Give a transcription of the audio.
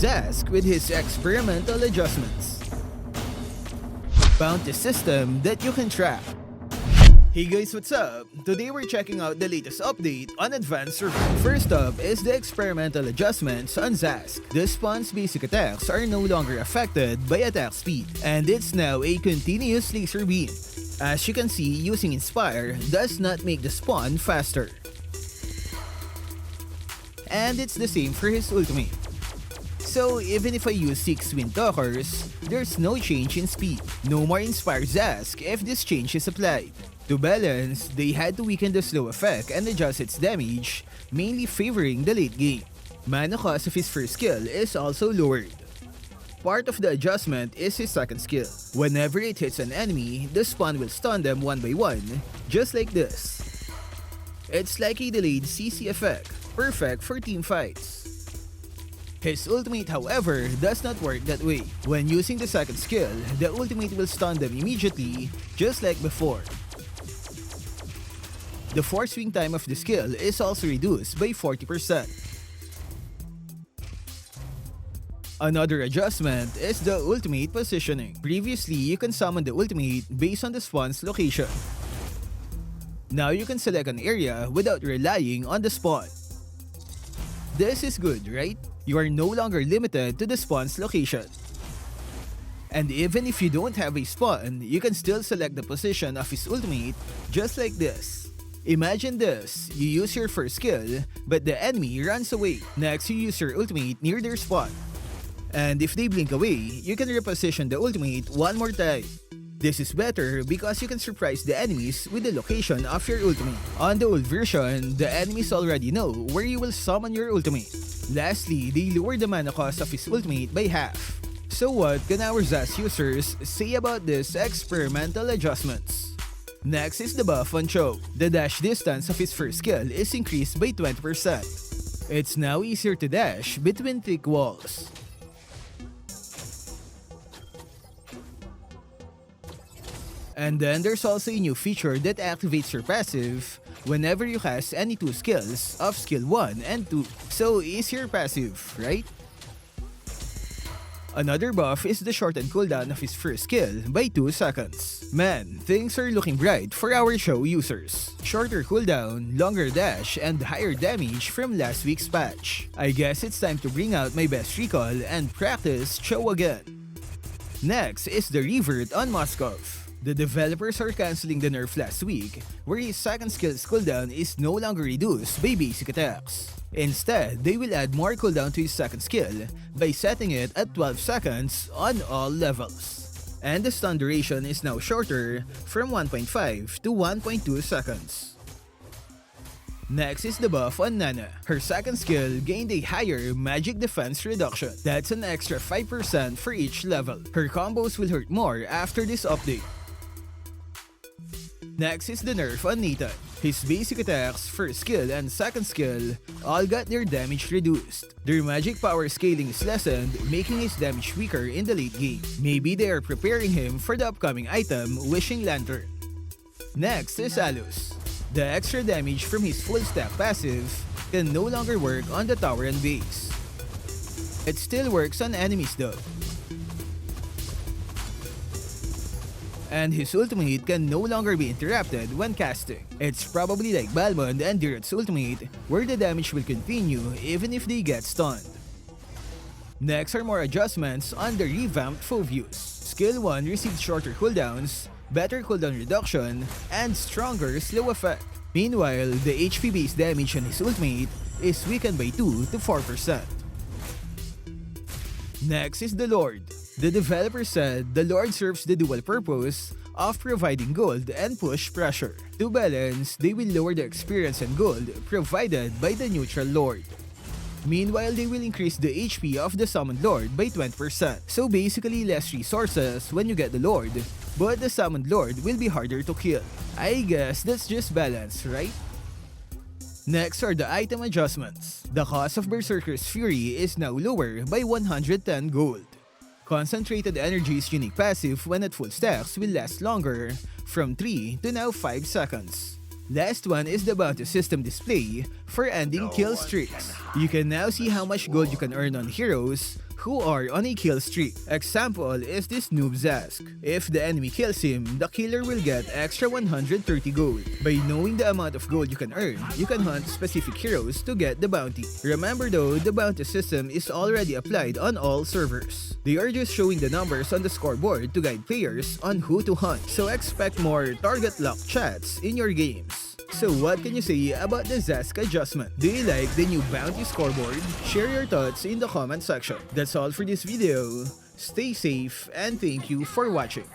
Zhask with his experimental adjustments. Bounty system that you can track. Hey guys, what's up? Today we're checking out the latest update on Advanced Survival. First up is the experimental adjustments on Zhask. The spawn's basic attacks are no longer affected by attack speed, and it's now a continuous laser beam. As you can see, using Inspire does not make the spawn faster. And it's the same for his ultimate. So even if I use 6 Wind Talkers, there's no change in speed. No more Inspire Zhask if this change is applied. To balance, they had to weaken the slow effect and adjust its damage, mainly favoring the late game. Mana cost of his first skill is also lowered. Part of the adjustment is his second skill. Whenever it hits an enemy, the spawn will stun them one by one, just like this. It's like a delayed CC effect, perfect for team fights. His ultimate, however, does not work that way. When using the second skill, the ultimate will stun them immediately, just like before. The force swing time of the skill is also reduced by 40%. Another adjustment is the ultimate positioning. Previously, you can summon the ultimate based on the spawn's location. Now you can select an area without relying on the spawn. This is good, right? You are no longer limited to the spawn's location. And even if you don't have a spawn, you can still select the position of his ultimate just like this. Imagine this, you use your first skill, but the enemy runs away. Next, you use your ultimate near their spawn. And if they blink away, you can reposition the ultimate one more time. This is better because you can surprise the enemies with the location of your ultimate. On the old version, the enemies already know where you will summon your ultimate. Lastly, they lower the mana cost of his ultimate by half. So what can our Zhask users say about these experimental adjustments? Next is the buff on Chou. The dash distance of his first skill is increased by 20%. It's now easier to dash between thick walls. And then there's also a new feature that activates your passive whenever you cast any 2 skills of skill 1 and 2. So easier passive, right? Another buff is the shortened cooldown of his first skill by 2 seconds. Man, things are looking bright for our Chou users. Shorter cooldown, longer dash, and higher damage from last week's patch. I guess it's time to bring out my best recall and practice Chou again. Next is the revert on Moskov. The developers are cancelling the nerf last week, where his second skill's cooldown is no longer reduced by basic attacks. Instead, they will add more cooldown to his second skill by setting it at 12 seconds on all levels. And the stun duration is now shorter from 1.5 to 1.2 seconds. Next is the buff on Nana. Her second skill gained a higher magic defense reduction. That's an extra 5% for each level. Her combos will hurt more after this update. Next is the nerf on Natan. His basic attacks, first skill, and second skill all got their damage reduced. Their magic power scaling is lessened, making his damage weaker in the late game. Maybe they are preparing him for the upcoming item, Wishing Lantern. Next is Aulus. The extra damage from his full stack passive can no longer work on the tower and base. It still works on enemies though. And his ultimate can no longer be interrupted when casting. It's probably like Balmond and Diret's ultimate, where the damage will continue even if they get stunned. Next are more adjustments on the revamped Phoveus. Skill 1 received shorter cooldowns, better cooldown reduction, and stronger slow effect. Meanwhile, the HP-based damage on his ultimate is weakened by 2 to 4%. Next is the Lord. The developer said the Lord serves the dual purpose of providing gold and push pressure. To balance, they will lower the experience and gold provided by the neutral Lord. Meanwhile, they will increase the HP of the summoned Lord by 20%. So basically less resources when you get the Lord, but the summoned Lord will be harder to kill. I guess that's just balance, right? Next are the item adjustments. The cost of Berserker's Fury is now lower by 110 gold. Concentrated Energy's unique passive when at full stacks will last longer, from 3 to now 5 seconds. Last one is the bounty system display for ending kill streaks. You can now see how much gold you can earn on heroes who are on a kill streak. Example is this noob Zhask. If the enemy kills him, the killer will get extra 130 gold. By knowing the amount of gold you can earn, you can hunt specific heroes to get the bounty. Remember though, the bounty system is already applied on all servers. They are just showing the numbers on the scoreboard to guide players on who to hunt, so expect more target lock chats in your games. So what can you say about the Zhask adjustment? Do you like the new bounty scoreboard? Share your thoughts in the comment section. That's all for this video. Stay safe and thank you for watching.